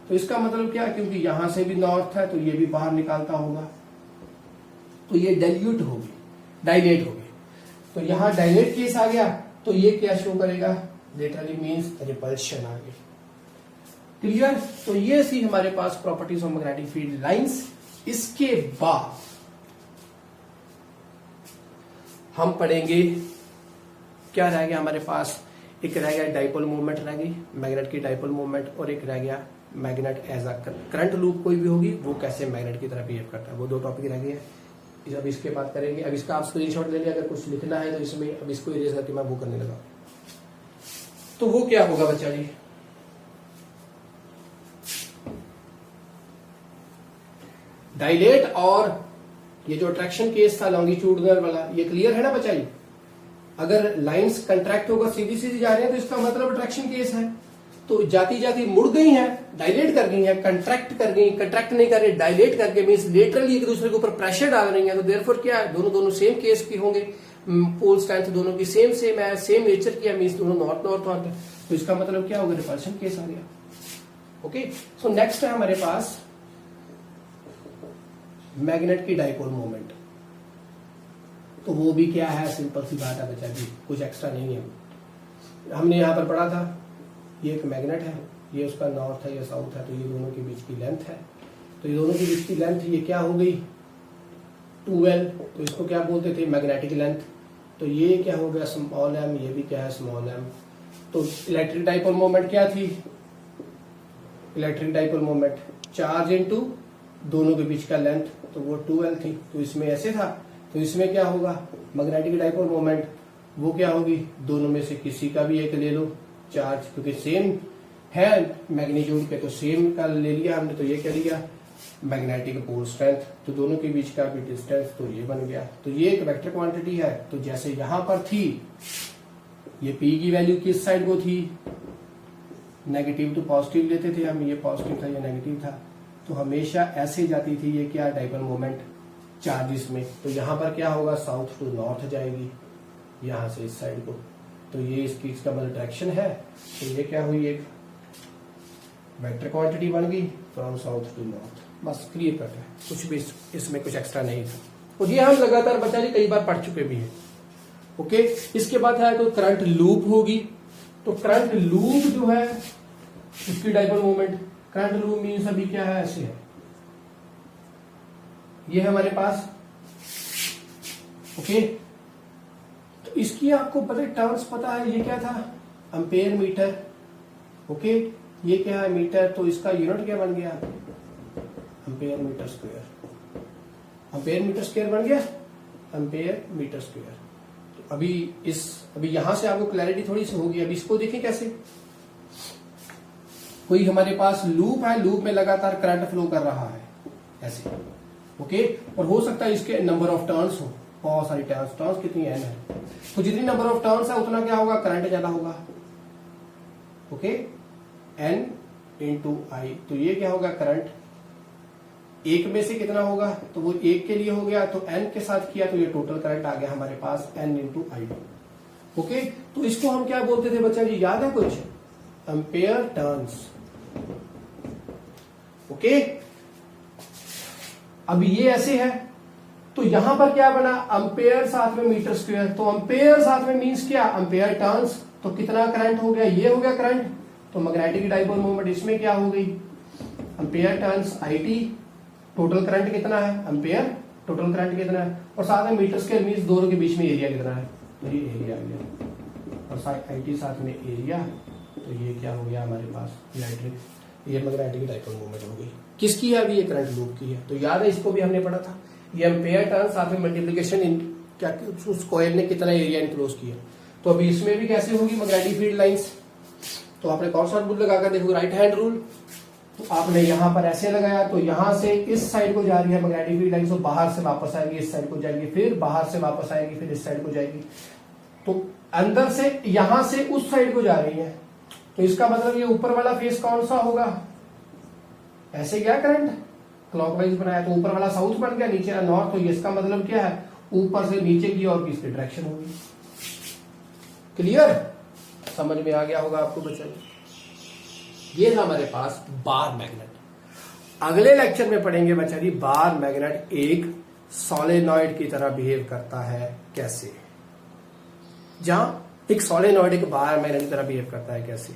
तो इसका मतलब क्या, क्योंकि यहां से भी नॉर्थ है तो ये भी बाहर निकालता होगा, तो ये डाइल्यूट होगी, डायलेट होगी। तो यहां डायलेट केस आ गया तो ये क्या शो करेगा, लिटरली मींस रिपल्शन आ गई। क्लियर। तो ये सी हमारे पास properties of magnetic field lines. इसके बाद हम पढ़ेंगे, क्या रह गया हमारे पास, एक रह गया डाइपोल मूवमेंट रह गई, मैग्नेट की डाइपोल मूवमेंट, और एक रह गया magnet as a current loop कोई भी होगी वो कैसे मैग्नेट की तरह बिहेव करता है। वो दो टॉपिक रह गए हैं, अब इसके बाद करेंगे। अब इसका आप स्क्रीनशॉट ले लिया, अगर कुछ लिखना है तो इसमें अब इसको इरेज करके मैं वो करने लगा। तो वो क्या होगा बच्चा जी, डायलेट और ये जो अट्रैक्शन केस था लॉन्गिट्यूडनल वाला, ये क्लियर है ना बच्चा जी। अगर लाइंस कंट्रैक्ट होकर सीधी जा रही है तो इसका मतलब अट्रैक्शन केस है। तो जाती जाती मुड़ गई हैं, डायलेट कर गई हैं, कंट्रैक्ट कर गई, कंट्रैक्ट नहीं कर रही, डायलेट करके मींस लेटरली एक दूसरे के ऊपर प्रेशर डाल रही हैं। तो देयरफॉर क्या है, दोनों सेम केस की होंगे, पोल स्ट्रेंथ दोनों की सेम है, सेम नेचर की है, मींस दोनों नॉर्थ नॉर्थ। तो इसका मतलब क्या होगा, रिपल्शन केस आ गया। ओके, सो नेक्स्ट है हमारे पास मैग्नेट की डाइपोल मोमेंट। तो वो भी क्या है, सिंपल सी बात है बच्चा जी, कुछ एक्स्ट्रा नहीं है। हमने यहां पर पढ़ा था, ये एक मैग्नेट है, ये उसका नॉर्थ है, ये साउथ है, तो ये दोनों के बीच की लेंथ है। तो ये दोनों के बीच की लेंथ ये क्या हो गई, 2L। तो इसको क्या बोलते थे, मैग्नेटिक लेंथ। तो ये क्या हो गया, स्मॉल m, ये भी क्या है, स्मॉल m। तो इलेक्ट्रिक डाइपोल मोमेंट क्या थी, electric dipole moment charge into दोनों के बीच का लेंथ, तो वो 2L थी। तो इसमें ऐसे था, तो इसमें क्या होगा, मैग्नेटिक डाइपोल मोमेंट वो क्या होगी, दोनों में से किसी का भी एक ले लो चार्ज, क्योंकि सेम है मैग्नीट्यूड के, तो सेम का ले लिया हमने। तो ये क्या लिया, मैग्नेटिक पोल स्ट्रेंथ। तो दोनों के बीच का भी डिस्टेंस, तो ये बन गया। तो ये एक वेक्टर क्वांटिटी है। तो जैसे यहां पर थी, ये P की वैल्यू किस साइड को थी, नेगेटिव टू पॉजिटिव लेते थे हम, ये पॉजिटिव था, ये नेगेटिव था। तो हमेशा ऐसे जाती थी ये क्या, डाइपोल मोमेंट चार्जेस में। तो यहां पर क्या होगा, साउथ टू नॉर्थ जाएगी, यहां से इस साइड को। तो ये इसका मतलब डायरेक्शन है। तो ये क्या हुई, एक वेक्टर क्वांटिटी बन गई फ्रॉम साउथ टू नॉर्थ। बस क्लियर कर है, कुछ भी इसमें कुछ एक्स्ट्रा नहीं था। और ये हम लगातार बच्चा जी कई बार पढ़ चुके भी हैं। ओके, इसके बाद है कोई करंट लूप होगी। तो करंट लूप जो है उसकी dipole moment, current loop means अभी क्या है, ऐसे है, ये है हमारे पास। ओके, तो इसकी आपको पता टर्म्स पता है, ये क्या था, एम्पेयर मीटर। ओके, ये क्या है, मीटर। तो इसका यूनिट क्या बन गया, ampere metre square. Ampere metre square बन गया, एम्पेयर मीटर स्क्वायर। तो अभी यहां से आपको क्लैरिटी थोड़ी सी होगी। अभी इसको देखें कैसे, कोई हमारे पास लूप है, लूप में लगातार करंट फ्लो कर रहा है ऐसे। ओके, और हो सकता है इसके नंबर ऑफ टर्न्स हो, बहुत सारी टर्न्स कितनी n है। तो जितनी नंबर ऑफ टर्न्स है उतना क्या होगा, करंट ज्यादा होगा। ओके, n इंटू आई। तो ये क्या होगा, करंट एक में से कितना होगा, तो वो एक के लिए हो गया, तो n के साथ किया तो ये टोटल करंट आ गया हमारे पास n इंटू आई। ओके, तो इसको हम क्या बोलते थे बच्चा जी, याद है कुछ, एम्पेयर टर्न्स। ओके, अभी ये ऐसे है, तो यहां पर क्या बना, एम्पेयर साथ में मीटर स्क्वायर। तो एम्पेयर साथ में मींस क्या, एम्पेयर टर्न्स। तो कितना करंट हो गया, ये हो गया करंट। तो मैग्नेटिक डाइपोल मोमेंट इसमें क्या हो गई, ampere turns IT। Total current कितना है, एम्पेयर, टोटल करंट कितना है, और साथ में मीटर स्क्वायर मींस दोनों के बीच में एरिया कितना है, तो ये एरिया आ गया, और IT साथ में एरिया। तो ये क्या हो गया हमारे पास, इलेक्ट्रिक, ये मैग्नेटिक डाइपोल मोमेंट हो गई। किसकी है, अभी ये करंट लूप की है। तो याद है, इसको भी हमने पढ़ा था, ये एम्पेयर टर्न साथ में मल्टीप्लिकेशन क्या, उस कॉइल ने कितना एरिया इनक्लोज किया। तो अभी इसमें भी कैसे होगी मैग्नेटिक फील्ड लाइंस। तो आपने कौन सा रूल लगाकर देखो, राइट हैंड रूल। तो आपने यहां पर ऐसे लगाया, तो यहां से इस साइड को जा रही है मैग्नेटिक फील्ड लाइंस, तो बाहर से वापस आएगी, इस साइड को जाएगी, फिर बाहर से वापस आएगी, फिर इस साइड को जाएगी। तो अंदर से यहां से उस साइड को जा रही है। तो इसका मतलब ये ऊपर वाला फेस कौन सा होगा, ऐसे गया करंट, क्लॉकवाइज बनाया, तो ऊपर वाला साउथ बन गया, नीचे वाला नॉर्थ। तो इसका मतलब क्या है, ऊपर से नीचे की और किसकी डायरेक्शन होगी। क्लियर, समझ में आ गया होगा आपको बच्चा। ये था हमारे पास बार मैग्नेट। अगले लेक्चर में पढ़ेंगे बच्चा जी, बार मैग्नेट एक सोलेनॉइड की तरह बिहेव करता है कैसे। जहां एक सोलेनॉइड एक बार मैग्नेट की तरह बिहेव करता है कैसे,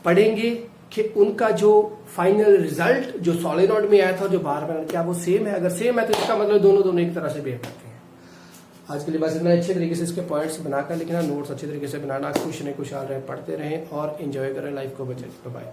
पढ़ेंगे कि उनका जो फाइनल रिजल्ट जो सोलेनॉइड में आया था, जो बार मैग्नेट, क्या वो सेम है। अगर सेम है तो इसका मतलब दोनों एक तरह से बिहेव करते हैं। आज के लिए बस इतना, अच्छे तरीके से इसके पॉइंट्स बनाकर लिखना, नोट्स अच्छे तरीके से बनाना, कुछ न कुछ आ रहे पढ़ते रहें और एंजॉय करें लाइफ को बच्चे। बाय।